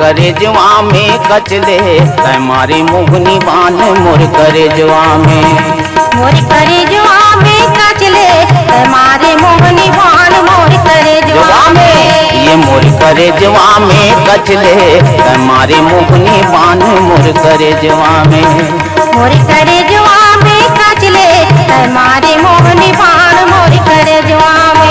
करे जवा में कचले मारे मोहनी बान मोर करे जवा में, मोर करे जवा में कचले मारे मोहनी बान मोर करे जवा में, ये मोर करे जवा में कचले मारे मोहनी बान मोर करे जवा में, मोर करे जवा में कचले मारे मोहनी बान मोर करे जवा में।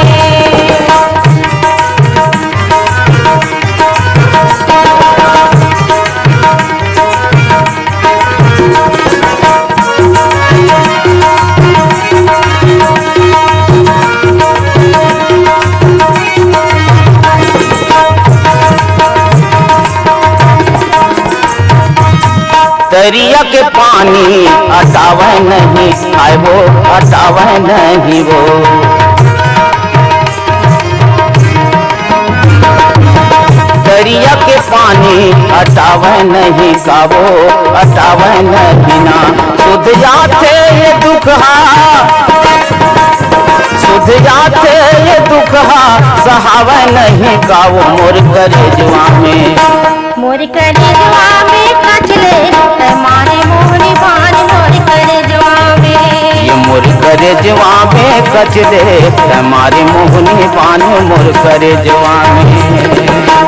दरिया के पानी हटाव नहीं आए वो हटाव नहीं वो, दरिया के पानी हटाव नहीं का वो हटाव नहीं ना, सुध जाते ये दुख सुध जाते ये दुख सहाव नहीं का वो मोर करे जवा में, मोर करे जवा में कचले मारे मोहनी बान मोर करे जवा में, ये मोर करे जवा में कचले मारे मोहनी बान मोर करे जवा में।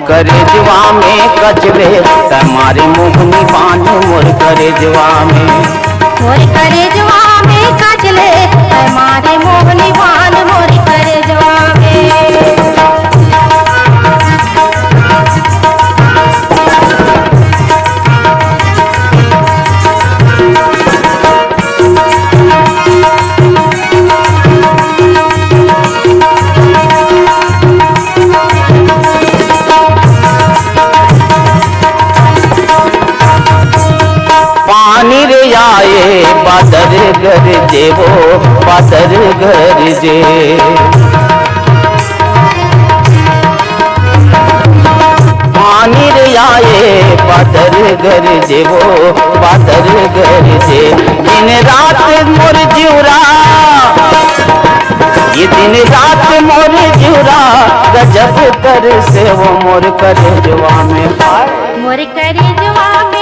करे जवा में कचले मारे मोहनी बान मोर करे जवा में, मोर करे जवा में कचले मारे मोहनी बान मोर करे जवा में। पानी रे आए बादर गरजे वो बादर गरजे, पानी रे आए बादर गरजे वो बादर गरजे, दिन रात मोर जिउरा ये दिन रात मोर जिउरा गजब कर से वो मोर करे जवा में, मोर करे जवा में